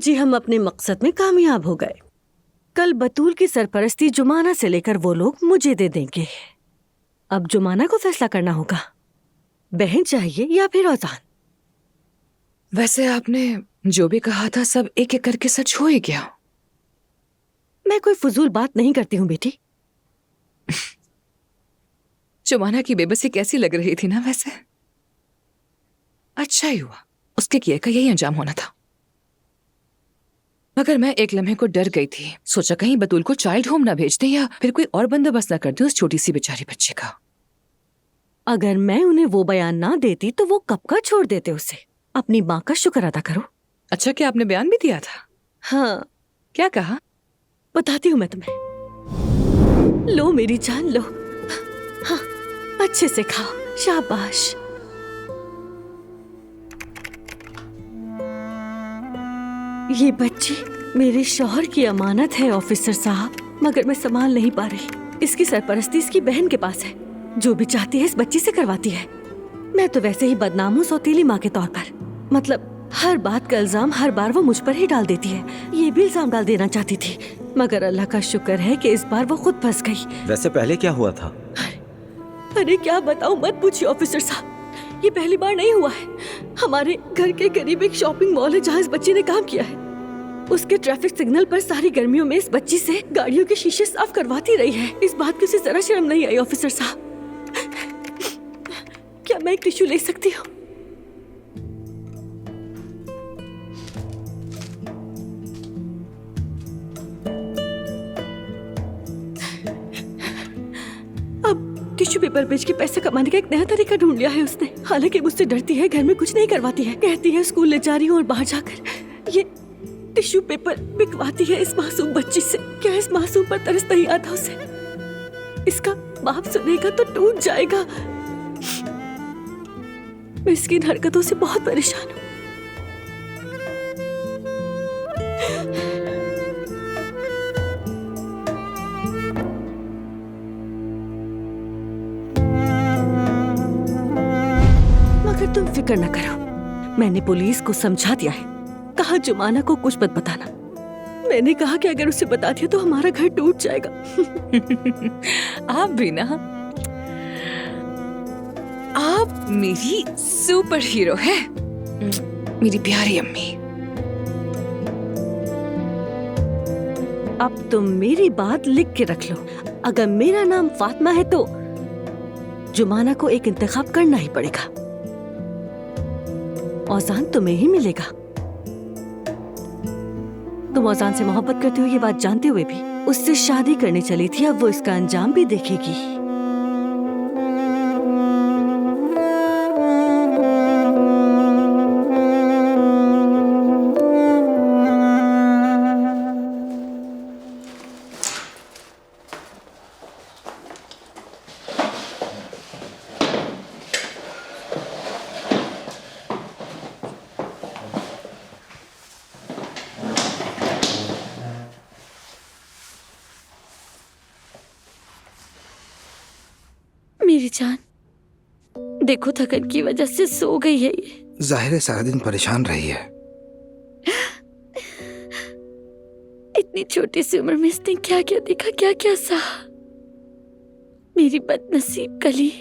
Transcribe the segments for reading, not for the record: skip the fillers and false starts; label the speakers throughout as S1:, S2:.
S1: जी हम अपने मकसद में कामयाब हो गए। कल बतूल की सरपरस्ती जुमाना से लेकर वो लोग मुझे दे देंगे। अब जुमाना को फैसला करना होगा, बहन चाहिए या फिर औजान।
S2: वैसे आपने जो भी कहा था सब एक एक करके सच हो ही गया।
S1: मैं कोई फजूल बात नहीं करती हूँ बेटी।
S2: जुमाना की बेबसी कैसी लग रही थी ना वैसे। अच्छा ही हुआ, उसके किए का यही अंजाम होना था। मगर मैं एक लम्हे को डर गई थी, सोचा कहीं बतूल को चाइल्ड होम ना भेज दे या फिर कोई और बंदोबस्त ना कर दे उस छोटी सी बेचारी बच्चे का।
S1: अगर मैं उन्हें वो बयान ना देती तो वो कब का छोड़ देते उसे। अपनी माँ का शुक्र अदा करो।
S2: अच्छा, क्या आपने बयान भी दिया था?
S1: हाँ।
S2: क्या कहा?
S1: बताती हूँ मैं तुम्हें। लो मेरी जान लो। हाँ, अच्छे से खाओ, शाबाश। ये बच्ची मेरे शौहर की अमानत है ऑफिसर साहब, मगर मैं संभाल नहीं पा रही। इसकी सरपरस्ती इसकी बहन के पास है, जो भी चाहती है इस बच्ची से करवाती है। मैं तो वैसे ही बदनाम हूँ सौतेली माँ के तौर पर। मतलब हर बात का इल्जाम हर बार वो मुझ पर ही डाल देती है। ये भी इल्जाम डाल देना चाहती थी, मगर अल्लाह का शुक्र है कि इस बार वो खुद फंस गई।
S3: वैसे पहले क्या हुआ था?
S1: अरे क्या बताऊं, मत पूछिए ऑफिसर साहब। ये पहली बार नहीं हुआ है। हमारे घर के करीब एक शॉपिंग मॉल है जहाँ इस बच्ची ने काम किया है। उसके ट्रैफिक सिग्नल पर सारी गर्मियों में इस बच्ची से गाड़ियों के शीशे साफ करवाती रही है। इस बात की उसे जरा शर्म नहीं आई ऑफिसर साहब। क्या मैं एक टिश्यू ले सकती हूँ? अब टिश्यू पेपर बेच के पैसे कमाने का एक नया तरीका ढूंढ लिया है उसने। हालांकि मुझसे डरती है, घर में कुछ नहीं करवाती है। कहती है स्कूल ले जा रही हूँ और बाहर जाकर ये टिश्यू पेपर बिकवाती है इस मासूम बच्ची से। क्या इस मासूम पर तरस नहीं आता उसे? इसका बाप सुनेगा तो टूट जाएगा। मैं इसकी इन हरकतों से बहुत परेशान हूँ। मगर तुम फिक्र न करो, मैंने पुलिस को समझा दिया है। कहा जुमाना को कुछ मत बताना। मैंने कहा कि अगर उसे बता दिया तो हमारा घर टूट जाएगा।
S2: आप भी ना, आप मेरी सुपर हीरो है, मेरी प्यारी अम्मी।
S1: अब तुम मेरी बात लिख के रख लो। अगर मेरा नाम फातिमा है तो जुमाना को एक इंतखाब करना ही पड़ेगा। औजान तुम्हें ही मिलेगा। तुम औजान से मोहब्बत करती हो ये बात जानते हुए भी उससे शादी करने चली थी। अब वो इसका अंजाम भी देखेगी। मेरी जान, देखो थकन की वजह से सो गई है ये।
S4: जाहिर है सारा दिन परेशान रही है।
S1: इतनी छोटी सी उम्र में इसने क्या क्या देखा, क्या क्या सहा। मेरी बदनसीब कली।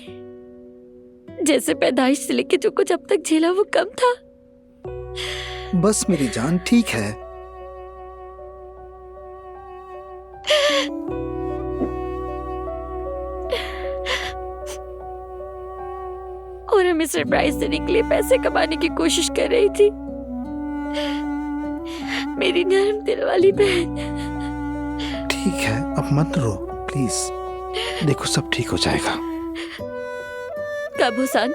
S1: जैसे पैदाइश से लेके जो कुछ अब तक झेला वो कम था।
S4: बस मेरी जान ठीक है।
S1: और हमें सरप्राइज देने के लिए पैसे कमाने की कोशिश कर रही थी। मेरी नरम दिल वाली बहन।
S4: ठीक है, अब मत रो प्लीज। देखो सब ठीक हो जाएगा।
S1: कब हुसैन?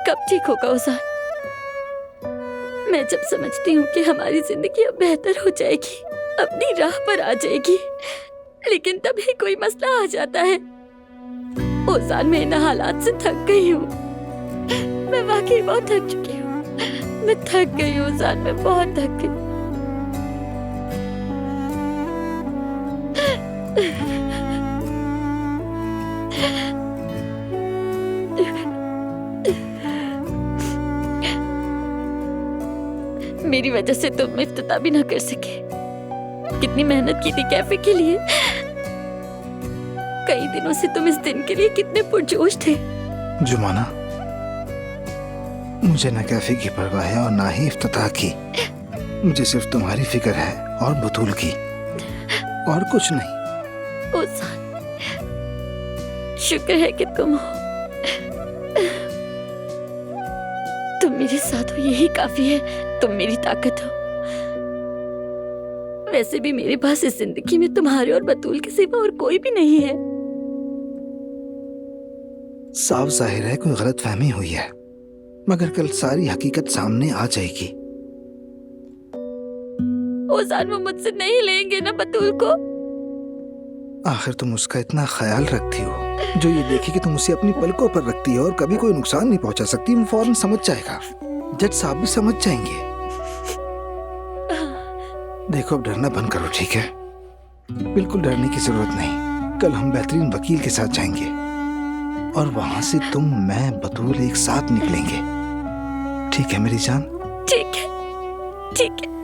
S1: कब ठीक होगा हुसैन? मैं जब समझती हूँ कि हमारी जिंदगी अब बेहतर हो जाएगी, अपनी राह पर आ जाएगी, लेकिन तभी कोई मसला आ जाता है। हुसैन, मैं इन हालात से थक गई हूँ। मैं वाकई बहुत थक चुकी हूँ। मैं थक गई हूँ हुसैन, मैं बहुत थक गई। मेरी वजह से तुम इफ्तिताह भी ना कर सके। कितनी मेहनत की थी कैफे के लिए। कई दिनों से तुम इस दिन के लिए कितने पुरजोश थे।
S4: जुमाना, मुझे न कैफे की परवाह है और ना ही इफ्तिताह की। मुझे सिर्फ तुम्हारी फिक्र है और बतूल की, और कुछ नहीं।
S1: ओज़ान, शुक्र है कि तुम हो। तुम मेरे साथ हो, यही काफी है। तुम मेरी ताकत हो। वैसे भी मेरे पास इस जिंदगी में तुम्हारे और बतूल के सिवा और कोई भी नहीं है।
S4: साफ जाहिर है कोई गलतफहमी हुई है, मगर कल सारी हकीकत सामने आ जाएगी।
S1: ओज़ान, वो मुझसे नहीं लेंगे ना बतूल को?
S4: आखिर तुम उसका इतना ख्याल रखती हो, जो ये देखे कि तुम उसे अपनी पलकों पर रखती हो और कभी कोई नुकसान नहीं पहुंचा सकती। वो फौरन समझ जाएगा, जज साहब भी समझ जाएंगे। देखो, अब डरना बंद करो, ठीक है? बिल्कुल डरने की जरूरत नहीं। कल हम बेहतरीन वकील के साथ जाएंगे और वहां से तुम, मैं, बतूल एक साथ निकलेंगे। ठीक है मेरी जान?
S1: ठीक है, ठीक है।